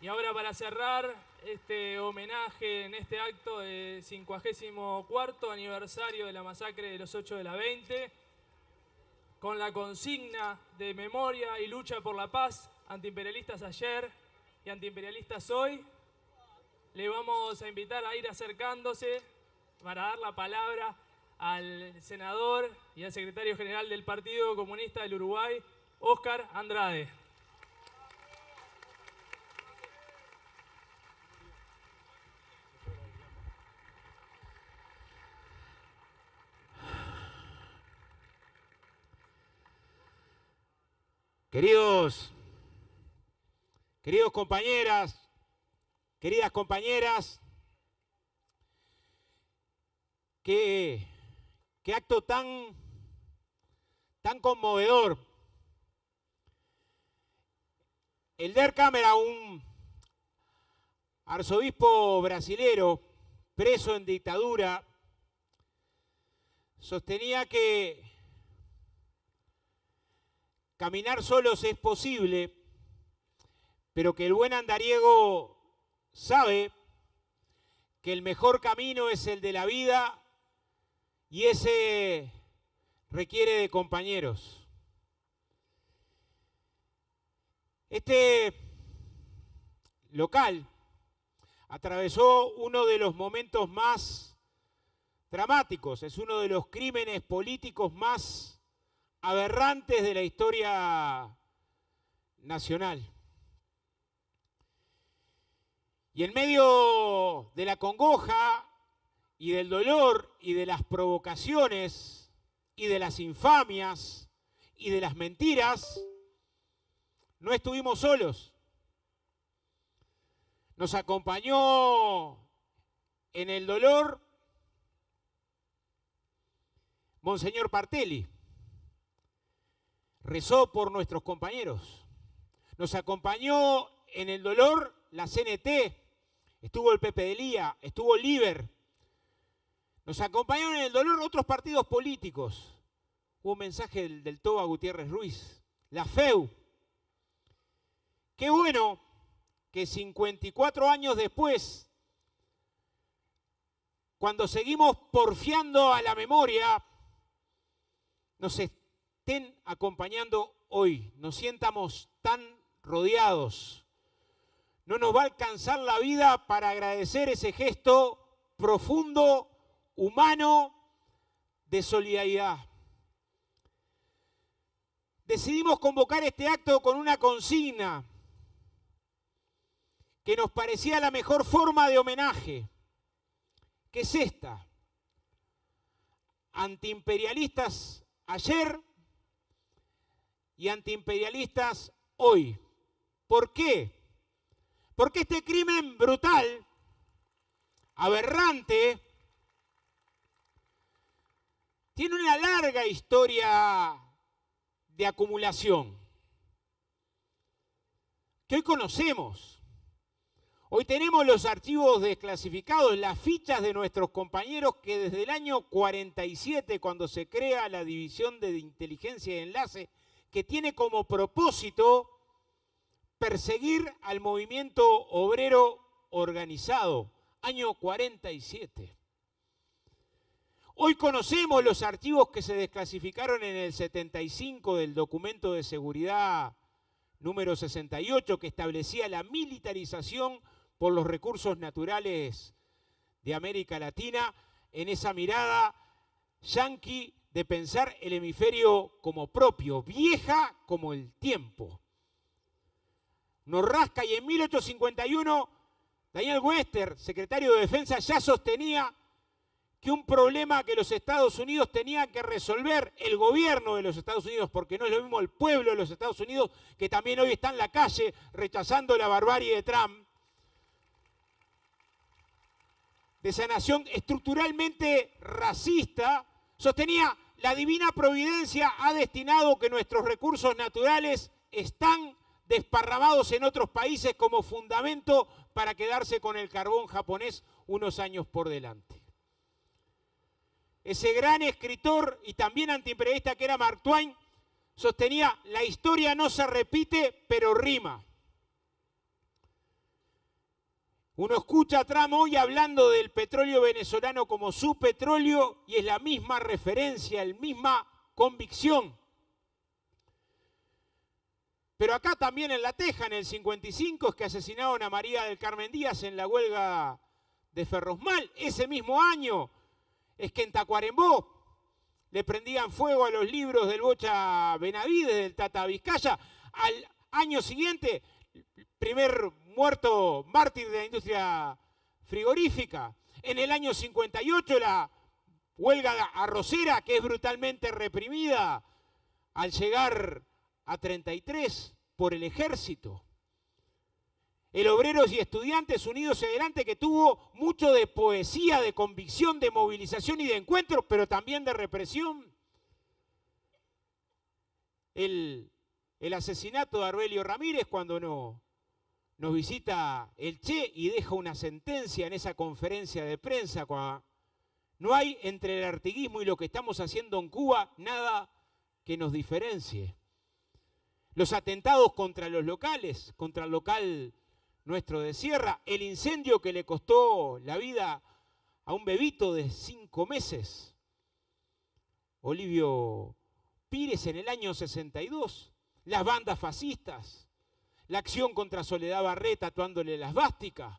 Y ahora, para cerrar este homenaje en este acto de 54º aniversario de la masacre de los 8 de la 20, con la consigna de memoria y lucha por la paz, antiimperialistas ayer y antiimperialistas hoy, le vamos a invitar a ir acercándose para dar la palabra al senador y al secretario general del Partido Comunista del Uruguay, Óscar Andrade. Queridos compañeras, queridas compañeras, qué acto tan conmovedor. El Der Câmara, un arzobispo brasilero preso en dictadura, sostenía que caminar solos es posible, pero que el buen andariego sabe que el mejor camino es el de la vida y ese requiere de compañeros. Este local atravesó uno de los momentos más dramáticos, es uno de los crímenes políticos más aberrantes de la historia nacional. Y en medio de la congoja y del dolor y de las provocaciones y de las infamias y de las mentiras, no estuvimos solos. Nos acompañó en el dolor Monseñor Partelli. Rezó por nuestros compañeros. Nos acompañó en el dolor la CNT, estuvo el Pepe de Lía, estuvo Liber. Nos acompañaron en el dolor otros partidos políticos. Hubo un mensaje del Toba Gutiérrez Ruiz, la FEU. Qué bueno que 54 años después, cuando seguimos porfiando a la memoria, nos estén acompañando hoy, nos sientamos tan rodeados. No nos va a alcanzar la vida para agradecer ese gesto profundo, humano, de solidaridad. Decidimos convocar este acto con una consigna que nos parecía la mejor forma de homenaje, que es esta: antiimperialistas ayer y antiimperialistas hoy. ¿Por qué? Porque este crimen brutal, aberrante, tiene una larga historia de acumulación que hoy conocemos. Hoy tenemos los archivos desclasificados, las fichas de nuestros compañeros que desde el año 47, cuando se crea la División de Inteligencia y Enlace, que tiene como propósito perseguir al movimiento obrero organizado, año 47. Hoy conocemos los archivos que se desclasificaron en el 75 del documento de seguridad número 68, que establecía la militarización por los recursos naturales de América Latina, en esa mirada yanqui de pensar el hemisferio como propio, vieja como el tiempo. Nos rasca, y en 1851 Daniel Webster, secretario de Defensa, ya sostenía que un problema que los Estados Unidos tenía que resolver, el gobierno de los Estados Unidos, porque no es lo mismo el pueblo de los Estados Unidos, que también hoy está en la calle rechazando la barbarie de Trump, de esa nación estructuralmente racista, sostenía: la divina providencia ha destinado que nuestros recursos naturales están desparramados en otros países como fundamento para quedarse con el carbón japonés unos años por delante. Ese gran escritor y también antiimperialista que era Mark Twain sostenía: la historia no se repite, pero rima. Uno escucha a Trump hoy hablando del petróleo venezolano como su petróleo y es la misma referencia, la misma convicción. Pero acá también en La Teja, en el 55, es que asesinaron a María del Carmen Díaz en la huelga de Ferrosmal. Ese mismo año es que en Tacuarembó le prendían fuego a los libros del Bocha Benavides, del Tata Vizcaya. Al año siguiente, primer muerto mártir de la industria frigorífica. En el año 58 la huelga arrocera, que es brutalmente reprimida al llegar a 33 por el ejército. El Obreros y Estudiantes Unidos y Adelante, que tuvo mucho de poesía, de convicción, de movilización y de encuentro, pero también de represión. El asesinato de Arbelio Ramírez, cuando nos visita el Che y deja una sentencia en esa conferencia de prensa. No hay entre el artiguismo y lo que estamos haciendo en Cuba nada que nos diferencie. Los atentados contra los locales, contra el local nuestro de Sierra, el incendio que le costó la vida a un bebito de 5 meses, Olivio Pires en el año 62, las bandas fascistas, la acción contra Soledad Barret tatuándole las vásticas,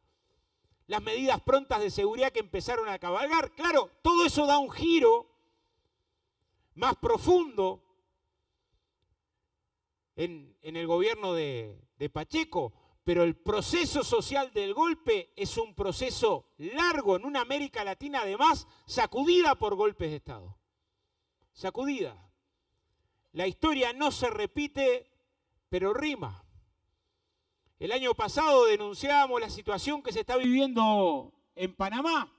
las medidas prontas de seguridad que empezaron a cabalgar. Claro, todo eso da un giro más profundo en el gobierno de Pacheco, pero el proceso social del golpe es un proceso largo en una América Latina además sacudida por golpes de Estado. Sacudida. La historia no se repite, pero rima. El año pasado denunciábamos la situación que se está viviendo en Panamá.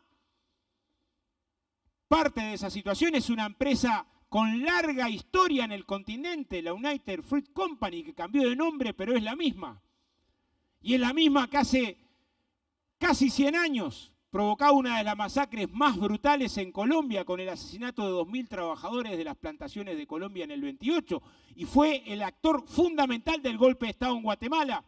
Parte de esa situación es una empresa con larga historia en el continente, la United Fruit Company, que cambió de nombre, pero es la misma. Y es la misma que hace casi 100 años provocaba una de las masacres más brutales en Colombia con el asesinato de 2.000 trabajadores de las plantaciones de Colombia en el 28. Y fue el actor fundamental del golpe de Estado en Guatemala,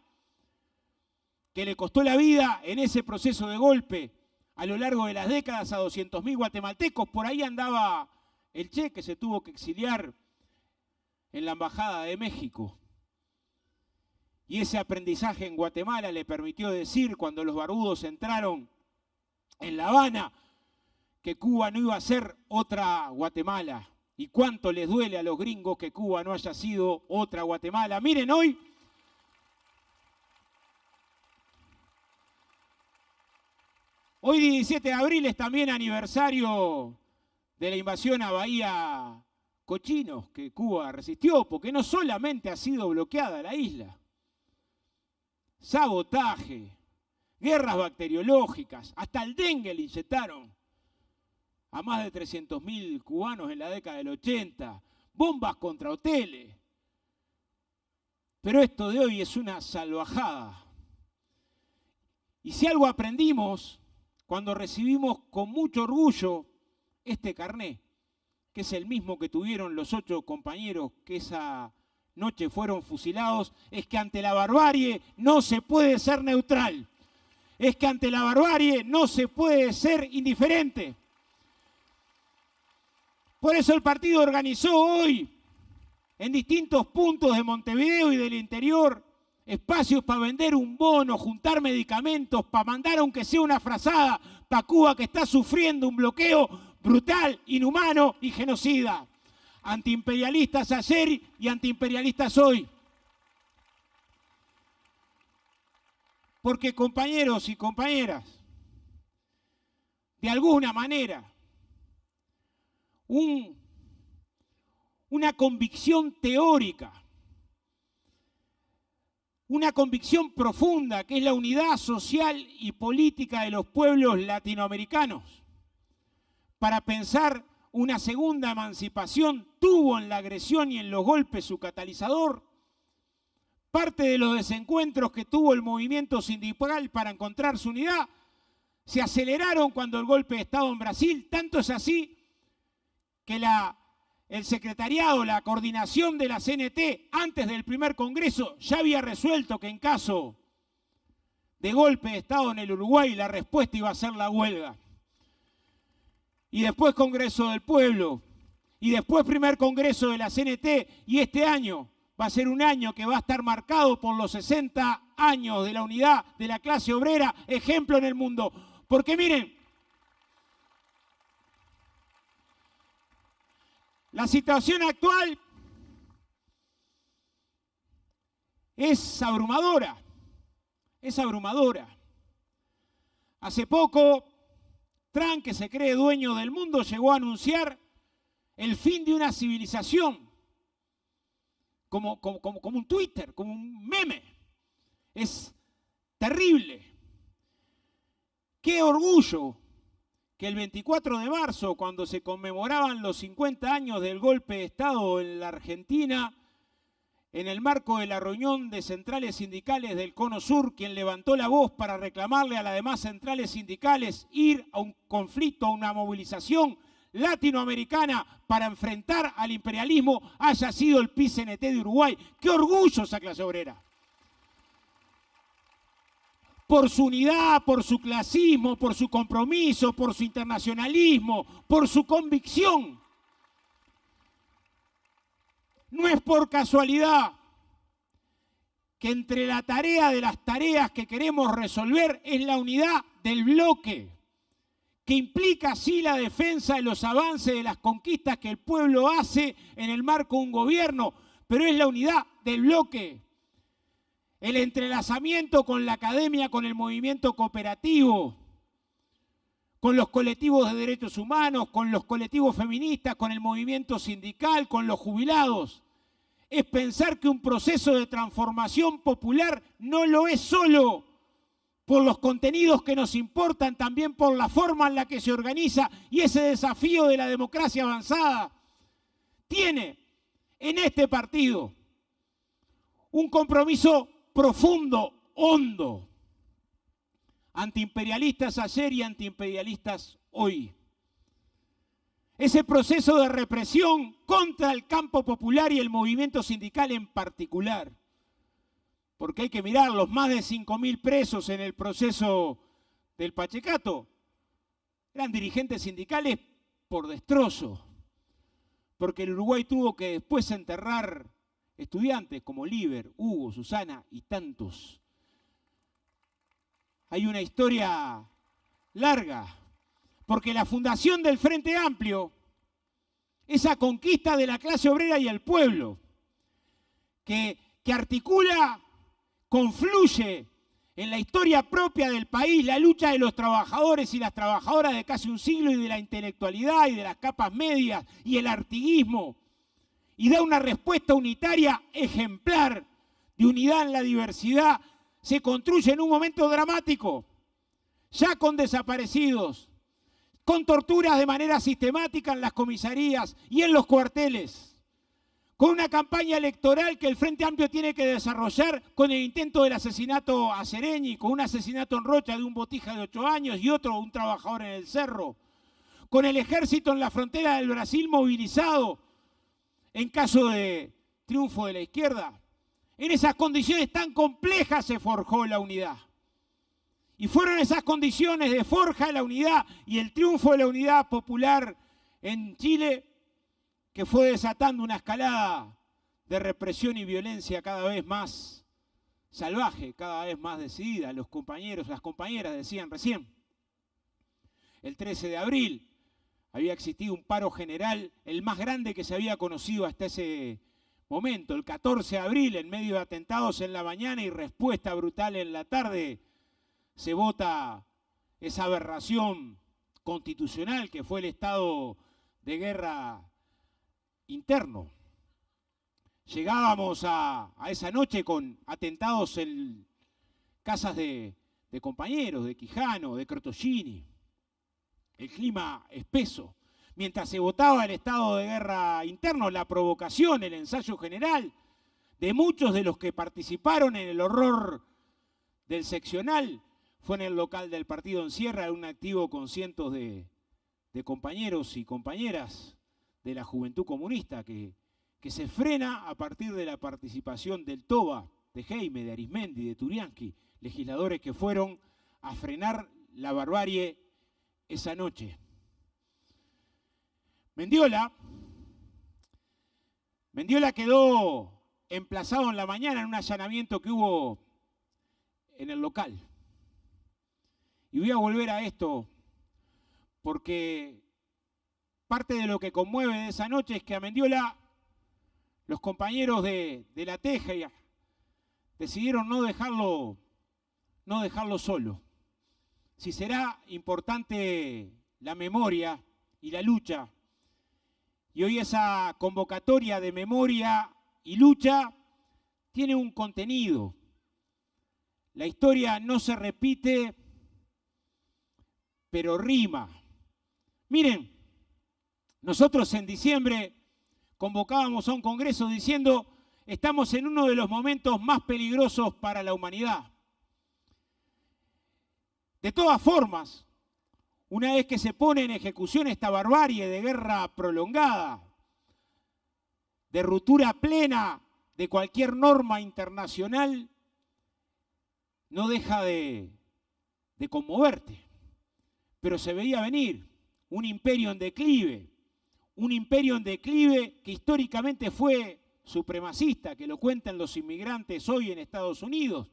que le costó la vida en ese proceso de golpe a lo largo de las décadas a 200.000 guatemaltecos. Por ahí andaba el Che, que se tuvo que exiliar en la Embajada de México. Y ese aprendizaje en Guatemala le permitió decir, cuando los barbudos entraron en La Habana, que Cuba no iba a ser otra Guatemala. Y cuánto les duele a los gringos que Cuba no haya sido otra Guatemala. Miren, hoy Hoy 17 de abril es también aniversario de la invasión a Bahía Cochinos, que Cuba resistió, porque no solamente ha sido bloqueada la isla. Sabotaje, guerras bacteriológicas, hasta el dengue le inyectaron a más de 300.000 cubanos en la década del 80, bombas contra hoteles. Pero esto de hoy es una salvajada. Y si algo aprendimos cuando recibimos con mucho orgullo este carné, que es el mismo que tuvieron los 8 compañeros que esa noche fueron fusilados, es que ante la barbarie no se puede ser neutral. Es que ante la barbarie no se puede ser indiferente. Por eso el partido organizó hoy en distintos puntos de Montevideo y del interior espacios para vender un bono, juntar medicamentos, para mandar aunque sea una frazada para Cuba, que está sufriendo un bloqueo brutal, inhumano y genocida. Antiimperialistas ayer y antiimperialistas hoy. Porque, compañeros y compañeras, de alguna manera, una convicción teórica, una convicción profunda, que es la unidad social y política de los pueblos latinoamericanos, para pensar una segunda emancipación, tuvo en la agresión y en los golpes su catalizador. Parte de los desencuentros que tuvo el movimiento sindical para encontrar su unidad se aceleraron cuando el golpe de Estado en Brasil. Tanto es así que el secretariado, la coordinación de la CNT, antes del primer congreso, ya había resuelto que en caso de golpe de Estado en el Uruguay, la respuesta iba a ser la huelga. Y después Congreso del Pueblo, y después primer Congreso de la CNT, y este año va a ser un año que va a estar marcado por los 60 años de la unidad de la clase obrera, ejemplo en el mundo. Porque miren, la situación actual es abrumadora, es abrumadora. Hace poco, Trump, que se cree dueño del mundo, llegó a anunciar el fin de una civilización, como un Twitter, como un meme. Es terrible. Qué orgullo que el 24 de marzo, cuando se conmemoraban los 50 años del golpe de Estado en la Argentina, en el marco de la reunión de centrales sindicales del Cono Sur, quien levantó la voz para reclamarle a las demás centrales sindicales ir a un conflicto, a una movilización latinoamericana para enfrentar al imperialismo, haya sido el PIT-CNT de Uruguay. ¡Qué orgullo esa clase obrera! Por su unidad, por su clasismo, por su compromiso, por su internacionalismo, por su convicción. No es por casualidad que entre la tarea de las tareas que queremos resolver es la unidad del bloque, que implica así la defensa de los avances, de las conquistas que el pueblo hace en el marco de un gobierno, pero es la unidad del bloque. El entrelazamiento con la academia, con el movimiento cooperativo, con los colectivos de derechos humanos, con los colectivos feministas, con el movimiento sindical, con los jubilados. Es pensar que un proceso de transformación popular no lo es solo por los contenidos que nos importan, también por la forma en la que se organiza, y ese desafío de la democracia avanzada tiene en este partido un compromiso profundo, hondo, antiimperialistas ayer y antiimperialistas hoy. Ese proceso de represión contra el campo popular y el movimiento sindical en particular. Porque hay que mirar los más de 5.000 presos en el proceso del Pachecato. Eran dirigentes sindicales por destrozo. Porque el Uruguay tuvo que después enterrar estudiantes como Líber, Hugo, Susana y tantos. Hay una historia larga, porque la fundación del Frente Amplio, esa conquista de la clase obrera y el pueblo, que articula, confluye en la historia propia del país, la lucha de los trabajadores y las trabajadoras de casi un siglo y de la intelectualidad y de las capas medias y el artiguismo, y da una respuesta unitaria ejemplar de unidad en la diversidad, se construye en un momento dramático, ya con desaparecidos, con torturas de manera sistemática en las comisarías y en los cuarteles, con una campaña electoral que el Frente Amplio tiene que desarrollar con el intento del asesinato a Sereñi, con un asesinato en Rocha de un botija de 8 años y otro un trabajador en el Cerro, con el ejército en la frontera del Brasil movilizado en caso de triunfo de la izquierda. En esas condiciones tan complejas se forjó la unidad. Y fueron esas condiciones de forja de la unidad y el triunfo de la unidad popular en Chile que fue desatando una escalada de represión y violencia cada vez más salvaje, cada vez más decidida. Los compañeros, las compañeras decían recién, el 13 de abril había existido un paro general, el más grande que se había conocido hasta ese momento. El 14 de abril, en medio de atentados en la mañana y respuesta brutal en la tarde, se vota esa aberración constitucional que fue el estado de guerra interno. Llegábamos a esa noche con atentados en casas de compañeros, de Quijano, de Crotogini. El clima espeso. Mientras se votaba el estado de guerra interno, la provocación, el ensayo general de muchos de los que participaron en el horror del seccional fue en el local del partido en Sierra, un activo con cientos de compañeros y compañeras de la Juventud Comunista que se frena a partir de la participación del TOBA, de Heime, de Arismendi, de Turiansky. legisladores que fueron a frenar la barbarie esa noche. Mendiola quedó emplazado en la mañana en un allanamiento que hubo en el local. Y voy a volver a esto porque parte de lo que conmueve de esa noche es que a Mendiola los compañeros de La Teja decidieron no dejarlo solo. Si será importante la memoria y la lucha, y hoy esa convocatoria de memoria y lucha tiene un contenido. La historia no se repite, pero rima. Miren, nosotros en diciembre convocábamos a un congreso diciendo: estamos en uno de los momentos más peligrosos para la humanidad. De todas formas, una vez que se pone en ejecución esta barbarie de guerra prolongada, de ruptura plena de cualquier norma internacional, no deja de conmoverte. Pero se veía venir un imperio en declive que históricamente fue supremacista, que lo cuentan los inmigrantes hoy en Estados Unidos,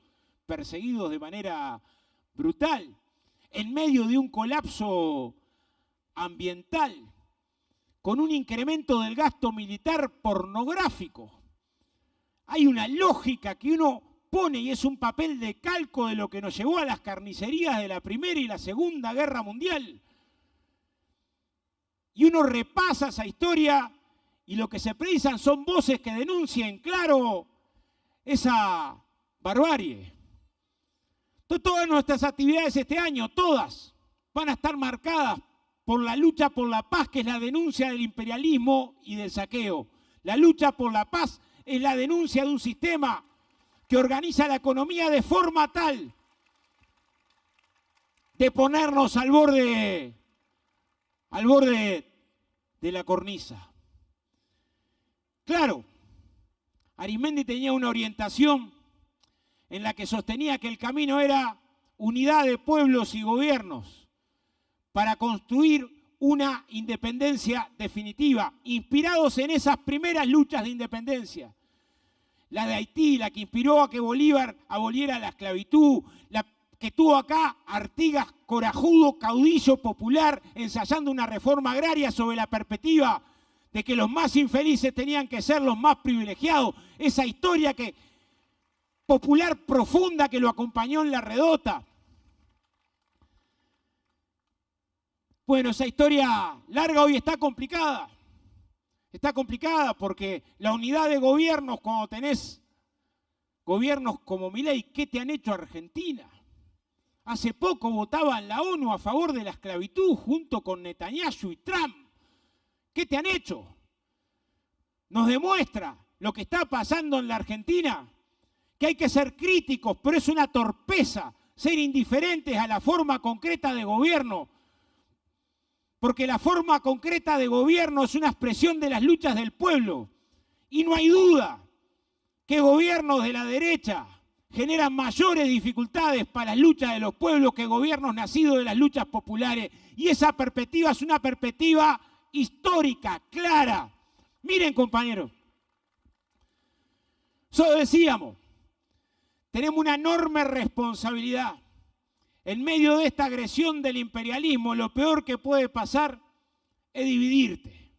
perseguidos de manera brutal, en medio de un colapso ambiental, con un incremento del gasto militar pornográfico. Hay una lógica que uno pone y es un papel de calco de lo que nos llevó a las carnicerías de la Primera y la Segunda Guerra Mundial. Y uno repasa esa historia y lo que se precisan son voces que denuncien claro esa barbarie. Todas nuestras actividades este año, todas, van a estar marcadas por la lucha por la paz, que es la denuncia del imperialismo y del saqueo. La lucha por la paz es la denuncia de un sistema que organiza la economía de forma tal de ponernos al borde de la cornisa. Claro, Arizmendi tenía una orientación en la que sostenía que el camino era unidad de pueblos y gobiernos para construir una independencia definitiva, inspirados en esas primeras luchas de independencia. La de Haití, la que inspiró a que Bolívar aboliera la esclavitud, la que tuvo acá Artigas, corajudo, caudillo popular, ensayando una reforma agraria sobre la perspectiva de que los más infelices tenían que ser los más privilegiados. Esa historia popular profunda que lo acompañó en la redota. Bueno, esa historia larga hoy está complicada. Está complicada porque la unidad de gobiernos, cuando tenés gobiernos como Milei, ¿qué te han hecho Argentina? Hace poco votaba en la ONU a favor de la esclavitud junto con Netanyahu y Trump. ¿Qué te han hecho? Nos demuestra lo que está pasando en la Argentina, que hay que ser críticos, pero es una torpeza ser indiferentes a la forma concreta de gobierno, porque la forma concreta de gobierno es una expresión de las luchas del pueblo. Y no hay duda que gobiernos de la derecha generan mayores dificultades para las luchas de los pueblos que gobiernos nacidos de las luchas populares. Y esa perspectiva es una perspectiva histórica, clara. Miren, compañeros, solo decíamos, tenemos una enorme responsabilidad. En medio de esta agresión del imperialismo, lo peor que puede pasar es dividirte.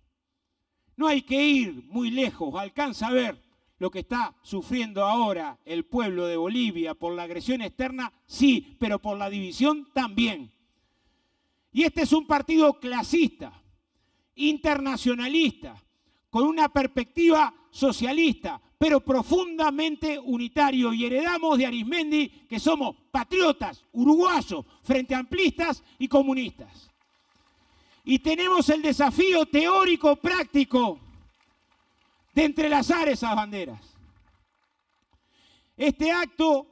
No hay que ir muy lejos, alcanza a ver lo que está sufriendo ahora el pueblo de Bolivia por la agresión externa, sí, pero por la división también. Y este es un partido clasista, internacionalista, con una perspectiva socialista, pero profundamente unitario, y heredamos de Arizmendi que somos patriotas, uruguayos, frente amplistas y comunistas. Y tenemos el desafío teórico práctico de entrelazar esas banderas. Este acto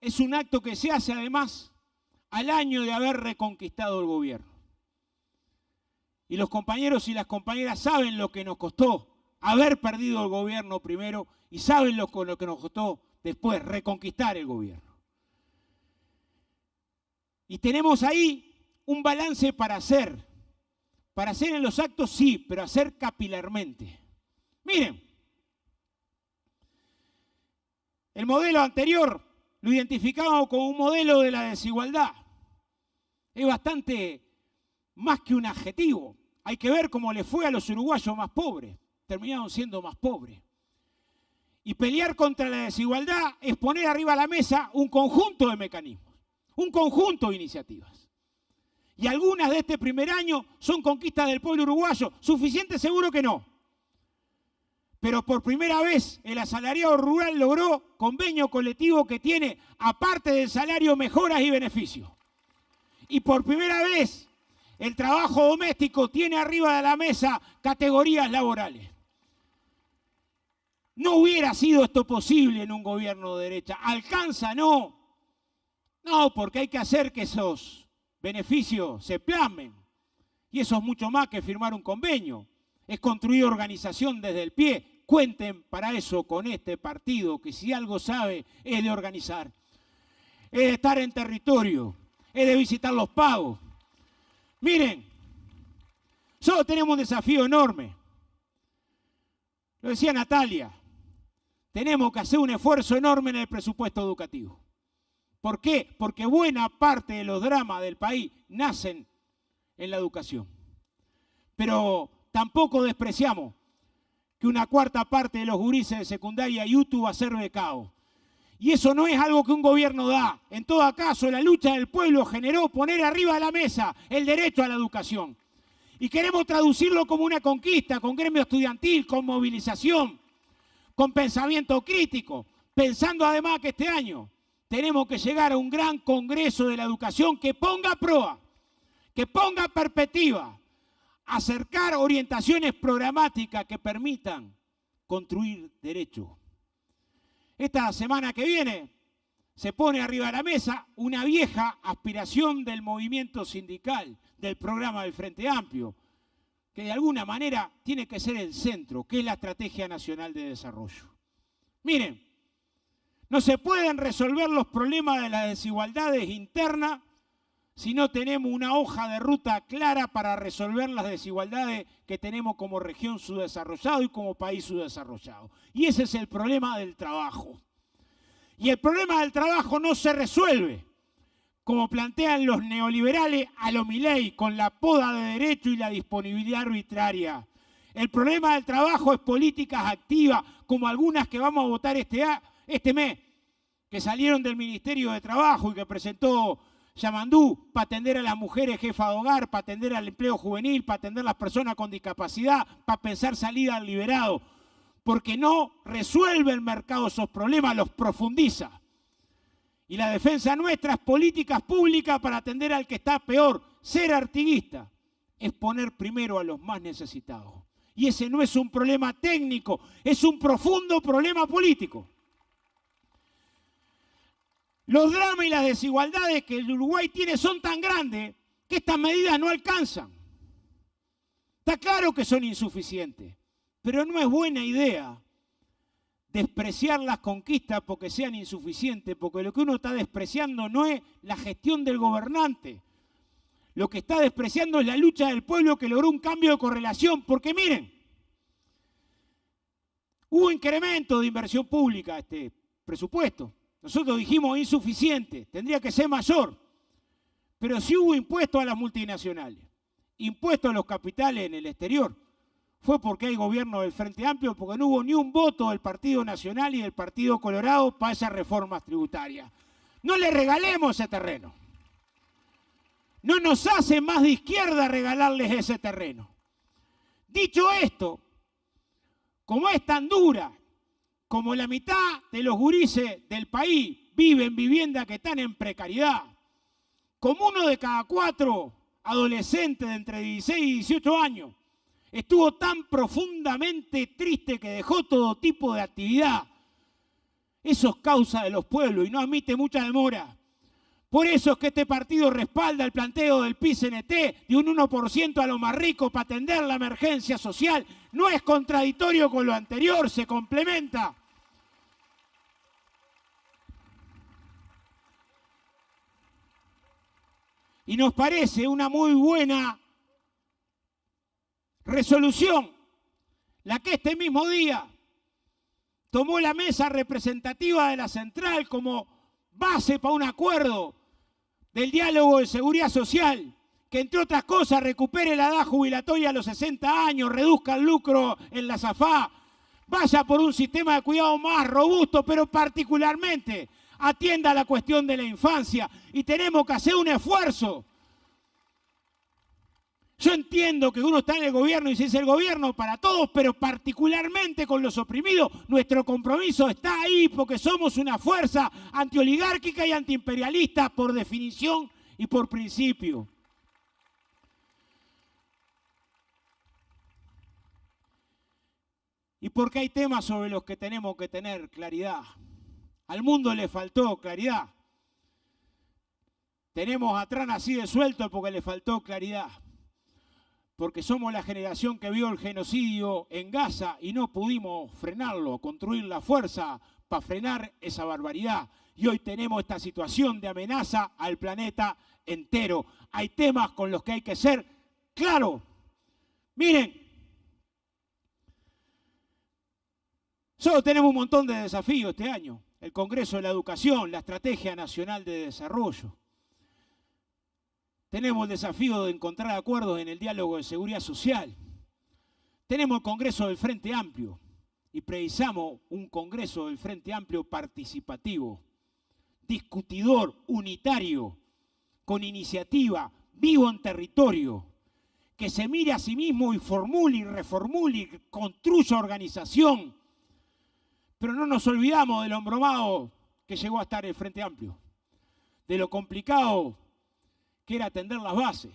es un acto que se hace además al año de haber reconquistado el gobierno. Y los compañeros y las compañeras saben lo que nos costó haber perdido el gobierno primero y saben lo que nos costó después reconquistar el gobierno. Y tenemos ahí un balance para hacer. Para hacer en los actos sí, pero hacer capilarmente. Miren, el modelo anterior lo identificamos como un modelo de la desigualdad. Es bastante más que un adjetivo. Hay que ver cómo le fue a los uruguayos más pobres. Terminaron siendo más pobres. Y pelear contra la desigualdad es poner arriba de la mesa un conjunto de mecanismos, un conjunto de iniciativas. Y algunas de este primer año son conquistas del pueblo uruguayo. ¿Suficiente? Seguro que no. Pero por primera vez el asalariado rural logró convenio colectivo que tiene, aparte del salario, mejoras y beneficios. Y por primera vez el trabajo doméstico tiene arriba de la mesa categorías laborales. No hubiera sido esto posible en un gobierno de derecha. ¿Alcanza? No. No, porque hay que hacer que esos beneficios se plasmen. Y eso es mucho más que firmar un convenio. Es construir organización desde el pie. Cuenten para eso con este partido, que si algo sabe es de organizar. Es de estar en territorio. Es de visitar los pagos. Miren, solo tenemos un desafío enorme. Lo decía Natalia. Tenemos que hacer un esfuerzo enorme en el presupuesto educativo. ¿Por qué? Porque buena parte de los dramas del país nacen en la educación. Pero tampoco despreciamos que una cuarta parte de los gurises de secundaria y UTU va a ser becado. Y eso no es algo que un gobierno da. En todo caso, la lucha del pueblo generó poner arriba de la mesa el derecho a la educación. Y queremos traducirlo como una conquista, con gremio estudiantil, con movilización, con pensamiento crítico, pensando además que este año tenemos que llegar a un gran congreso de la educación que ponga a prueba, que ponga perspectiva, acercar orientaciones programáticas que permitan construir derechos. Esta semana que viene se pone arriba de la mesa una vieja aspiración del movimiento sindical, del programa del Frente Amplio, que de alguna manera tiene que ser el centro, que es la Estrategia Nacional de Desarrollo. Miren, no se pueden resolver los problemas de las desigualdades internas si no tenemos una hoja de ruta clara para resolver las desigualdades que tenemos como región subdesarrollada y como país subdesarrollado. Y ese es el problema del trabajo. Y el problema del trabajo no se resuelve, como plantean los neoliberales a lo Milei, con la poda de derecho y la disponibilidad arbitraria. El problema del trabajo es políticas activas, como algunas que vamos a votar este mes, que salieron del Ministerio de Trabajo y que presentó Yamandú, para atender a las mujeres jefas de hogar, para atender al empleo juvenil, para atender a las personas con discapacidad, para pensar salida al liberado, porque no resuelve el mercado esos problemas, los profundiza. Y la defensa nuestra es políticas públicas para atender al que está peor. Ser artiguista es poner primero a los más necesitados. Y ese no es un problema técnico, es un profundo problema político. Los dramas y las desigualdades que el Uruguay tiene son tan grandes que estas medidas no alcanzan. Está claro que son insuficientes, pero no es buena idea despreciar las conquistas porque sean insuficientes, porque lo que uno está despreciando no es la gestión del gobernante. Lo que está despreciando es la lucha del pueblo que logró un cambio de correlación, porque miren, hubo incremento de inversión pública este presupuesto. Nosotros dijimos insuficiente, tendría que ser mayor, pero sí hubo impuestos a las multinacionales, impuestos a los capitales en el exterior. Fue porque hay gobierno del Frente Amplio, porque no hubo ni un voto del Partido Nacional y del Partido Colorado para esas reformas tributarias. No le regalemos ese terreno. No nos hace más de izquierda regalarles ese terreno. Dicho esto, como es tan dura, como la mitad de los gurises del país viven en viviendas que están en precariedad, como 1 de cada 4 adolescentes de entre 16 y 18 años estuvo tan profundamente triste que dejó todo tipo de actividad, eso es causa de los pueblos y no admite mucha demora. Por eso es que este partido respalda el planteo del PIT-CNT de un 1% a los más ricos para atender la emergencia social. No es contradictorio con lo anterior, se complementa. Y nos parece una muy buena resolución la que este mismo día tomó la mesa representativa de la central como base para un acuerdo del diálogo de seguridad social, que entre otras cosas recupere la edad jubilatoria a los 60 años, reduzca el lucro en la SAFA, vaya por un sistema de cuidado más robusto, pero particularmente atienda la cuestión de la infancia. Y tenemos que hacer un esfuerzo. Yo entiendo que uno está en el gobierno y se dice el gobierno para todos, pero particularmente con los oprimidos, nuestro compromiso está ahí porque somos una fuerza antioligárquica y antiimperialista por definición y por principio. Y porque hay temas sobre los que tenemos que tener claridad. Al mundo le faltó claridad. Tenemos a Trump así de suelto porque le faltó claridad. Porque somos la generación que vio el genocidio en Gaza y no pudimos frenarlo, construir la fuerza para frenar esa barbaridad. Y hoy tenemos esta situación de amenaza al planeta entero. Hay temas con los que hay que ser claros. Miren, solo tenemos un montón de desafíos este año. El Congreso de la Educación, la Estrategia Nacional de Desarrollo. Tenemos el desafío de encontrar acuerdos en el diálogo de seguridad social. Tenemos el Congreso del Frente Amplio y precisamos un Congreso del Frente Amplio participativo, discutidor, unitario, con iniciativa, vivo en territorio, que se mire a sí mismo y formule y reformule y construya organización. Pero no nos olvidamos de lo embromado que llegó a estar el Frente Amplio, de lo complicado que era atender las bases.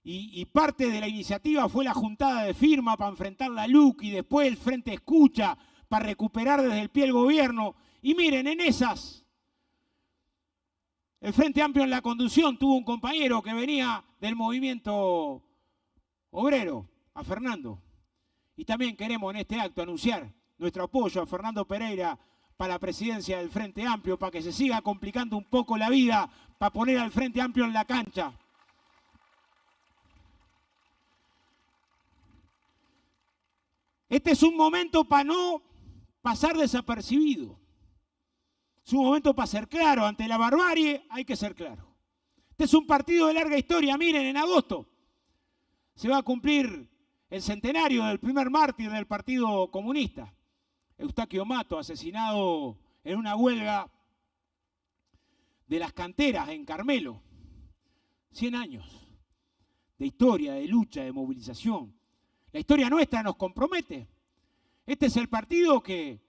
Y parte de la iniciativa fue la juntada de firma para enfrentar la LUC y después el Frente Escucha para recuperar desde el pie el gobierno. Y miren, en esas, el Frente Amplio en la conducción tuvo un compañero que venía del movimiento obrero, a Fernando. Y también queremos en este acto anunciar nuestro apoyo a Fernando Pereira para la presidencia del Frente Amplio, para que se siga complicando un poco la vida, para poner al Frente Amplio en la cancha. Este es un momento para no pasar desapercibido. Es un momento para ser claro. Ante la barbarie hay que ser claro. Este es un partido de larga historia. Miren, en agosto se va a cumplir el centenario del primer mártir del Partido Comunista, Eustaquio Mato, asesinado en una huelga de las canteras en Carmelo. 100 años de historia, de lucha, de movilización. La historia nuestra nos compromete. Este es el partido que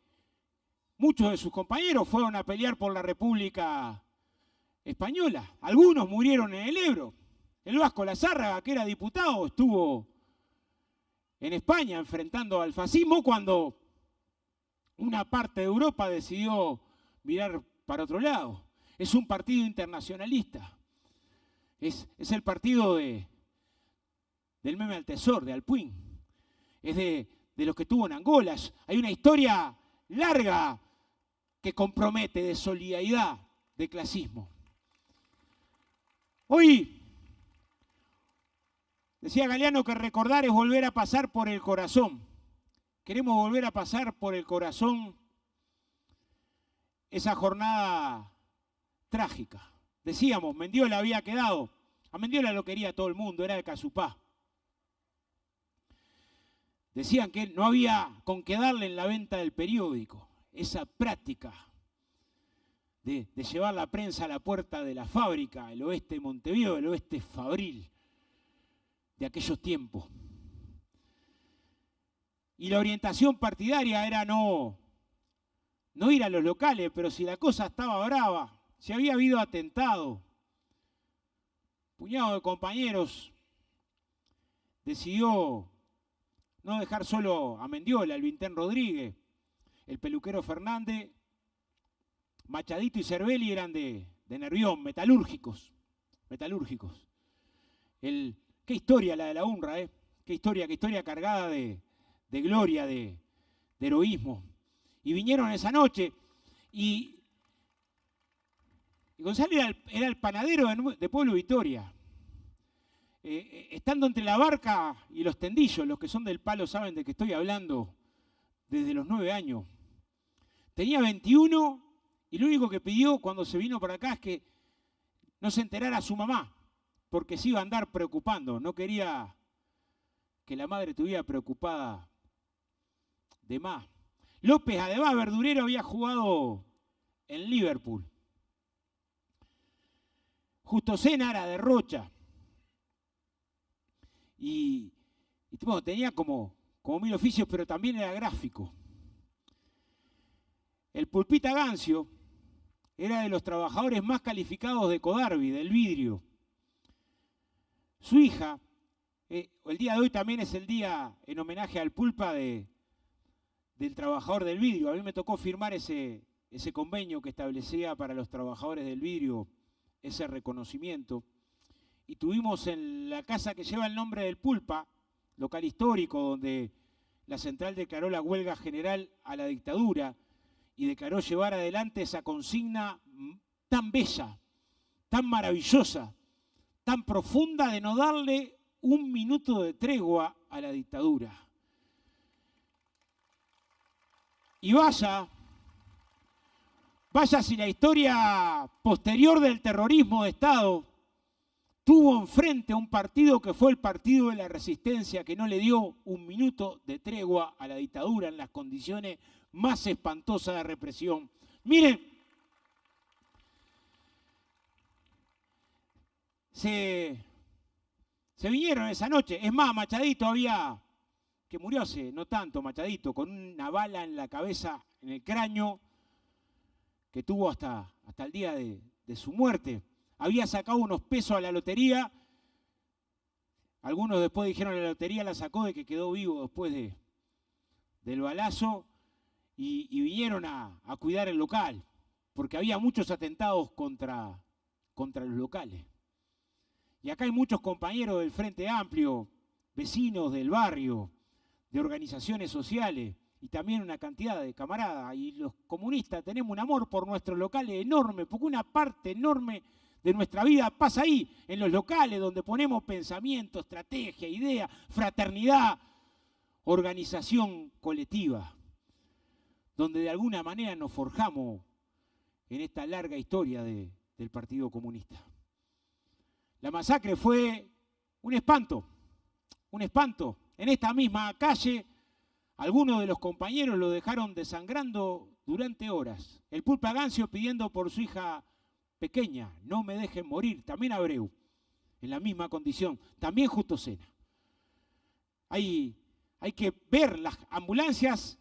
muchos de sus compañeros fueron a pelear por la República Española. Algunos murieron en el Ebro. El Vasco Lazárraga, que era diputado, estuvo en España enfrentando al fascismo cuando una parte de Europa decidió mirar para otro lado. Es un partido internacionalista. Es el partido del meme al tesor, de Alpuín. Es de los que estuvo en Angola. Hay una historia larga que compromete de solidaridad, de clasismo. Hoy decía Galeano que recordar es volver a pasar por el corazón. Queremos volver a pasar por el corazón esa jornada trágica. Decíamos, Mendiola había quedado. A Mendiola lo quería todo el mundo, era de Casupá. Decían que no había con qué darle en la venta del periódico. Esa práctica de llevar la prensa a la puerta de la fábrica, el oeste de Montevideo, el oeste fabril de aquellos tiempos. Y la orientación partidaria era no ir a los locales, pero si la cosa estaba brava, si había habido atentado, puñado de compañeros decidió no dejar solo a Mendiola, el Vintén Rodríguez, el peluquero Fernández, Machadito y Cervelli eran de Nervión, metalúrgicos. Qué historia la de la UNRWA, qué historia cargada de gloria, de heroísmo. Y vinieron esa noche y Gonzalo era el panadero de Pueblo Victoria. Estando entre la barca y los tendillos, los que son del palo saben de qué estoy hablando, desde los 9 años. Tenía 21 y lo único que pidió cuando se vino para acá es que no se enterara su mamá, porque se iba a andar preocupando. No quería que la madre estuviera preocupada de más. López, además, verdurero, había jugado en Liverpool. Justo Sena era de Rocha. Y bueno, tenía como 1000 oficios, pero también era gráfico. El Pulpita Gancio era de los trabajadores más calificados de Codarbi, del vidrio. Su hija, el día de hoy también es el día en homenaje al Pulpa del trabajador del vidrio. A mí me tocó firmar ese convenio que establecía para los trabajadores del vidrio ese reconocimiento. Y tuvimos en la casa que lleva el nombre del Pulpa, local histórico, donde la central declaró la huelga general a la dictadura y declaró llevar adelante esa consigna tan bella, tan maravillosa, tan profunda de no darle un minuto de tregua a la dictadura. Y vaya si la historia posterior del terrorismo de Estado tuvo enfrente a un partido que fue el Partido de la Resistencia, que no le dio un minuto de tregua a la dictadura en las condiciones más espantosas de represión. Miren, se vinieron esa noche. Es más, Machadito que murió hace no tanto, Machadito, con una bala en la cabeza, en el cráneo, que tuvo hasta el día de su muerte. Había sacado unos pesos a la lotería. Algunos después dijeron que la lotería la sacó de que quedó vivo después del balazo. Y vinieron a cuidar el local, porque había muchos atentados contra los locales. Y acá hay muchos compañeros del Frente Amplio, vecinos del barrio, de organizaciones sociales, y también una cantidad de camaradas. Y los comunistas tenemos un amor por nuestros locales enorme, porque una parte enorme de nuestra vida pasa ahí, en los locales, donde ponemos pensamiento, estrategia, idea, fraternidad, organización colectiva, donde de alguna manera nos forjamos en esta larga historia del Partido Comunista. La masacre fue un espanto, un espanto. En esta misma calle, algunos de los compañeros lo dejaron desangrando durante horas. El Pulpa Gancio pidiendo por su hija pequeña, no me dejen morir. También Abreu, en la misma condición. También Justo Sena. Hay que ver las ambulancias,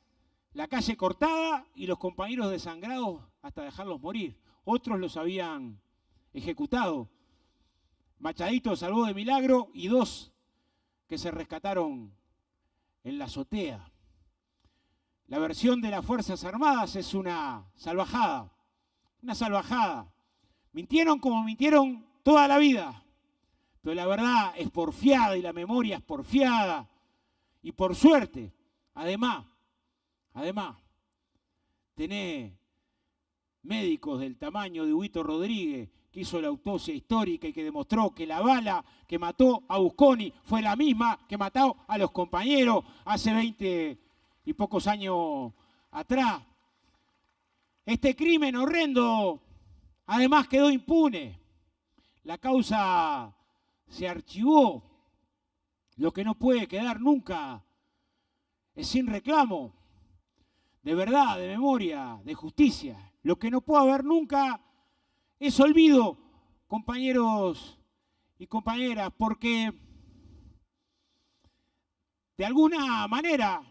la calle cortada y los compañeros desangrados hasta dejarlos morir. Otros los habían ejecutado. Machadito salvó de milagro y 2 que se rescataron en la azotea. La versión de las Fuerzas Armadas es una salvajada. Una salvajada. Mintieron como mintieron toda la vida. Pero la verdad es porfiada y la memoria es porfiada. Y por suerte, además, tenés médicos del tamaño de Huito Rodríguez, que hizo la autopsia histórica y que demostró que la bala que mató a Busconi fue la misma que mató a los compañeros hace 20 y pocos años atrás. Este crimen horrendo, además, quedó impune. La causa se archivó. Lo que no puede quedar nunca es sin reclamo de verdad, de memoria, de justicia. Lo que no puede haber nunca es olvido, compañeros y compañeras, porque de alguna manera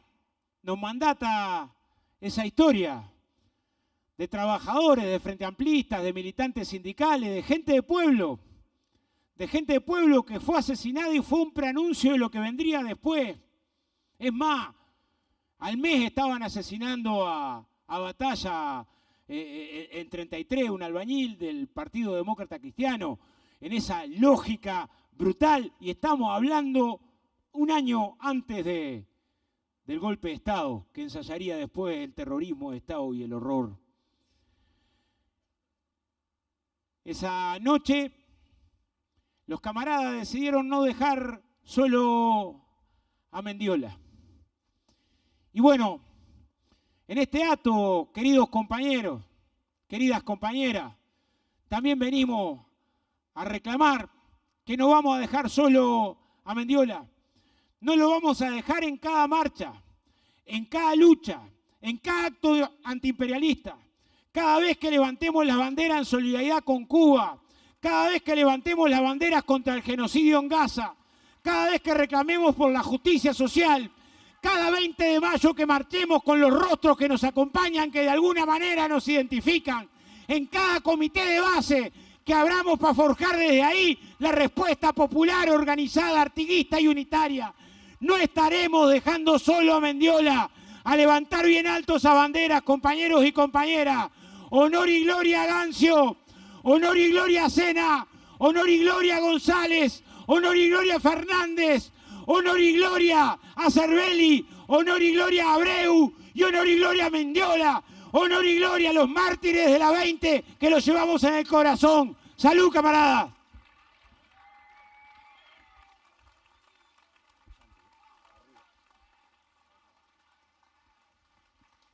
nos mandata esa historia de trabajadores, de frente amplistas, de militantes sindicales, de gente de pueblo que fue asesinada y fue un preanuncio de lo que vendría después. Es más, al mes estaban asesinando a Batalla en 33, un albañil del Partido Demócrata Cristiano, en esa lógica brutal, y estamos hablando un año antes del golpe de Estado, que ensayaría después el terrorismo de Estado y el horror. Esa noche los camaradas decidieron no dejar solo a Mendiola. Y bueno, en este acto, queridos compañeros, queridas compañeras, también venimos a reclamar que no vamos a dejar solo a Mendiola. No lo vamos a dejar en cada marcha, en cada lucha, en cada acto antiimperialista. Cada vez que levantemos las banderas en solidaridad con Cuba, cada vez que levantemos las banderas contra el genocidio en Gaza, cada vez que reclamemos por la justicia social, cada 20 de mayo que marchemos con los rostros que nos acompañan, que de alguna manera nos identifican, en cada comité de base que abramos para forjar desde ahí la respuesta popular, organizada, artiguista y unitaria. No estaremos dejando solo a Mendiola, a levantar bien alto esa bandera, compañeros y compañeras. Honor y gloria a Gancio, honor y gloria a Sena, honor y gloria a González, honor y gloria a Fernández, honor y gloria a Cervelli, honor y gloria a Abreu y honor y gloria a Mendiola, honor y gloria a los mártires de la 20 que los llevamos en el corazón. ¡Salud, camaradas!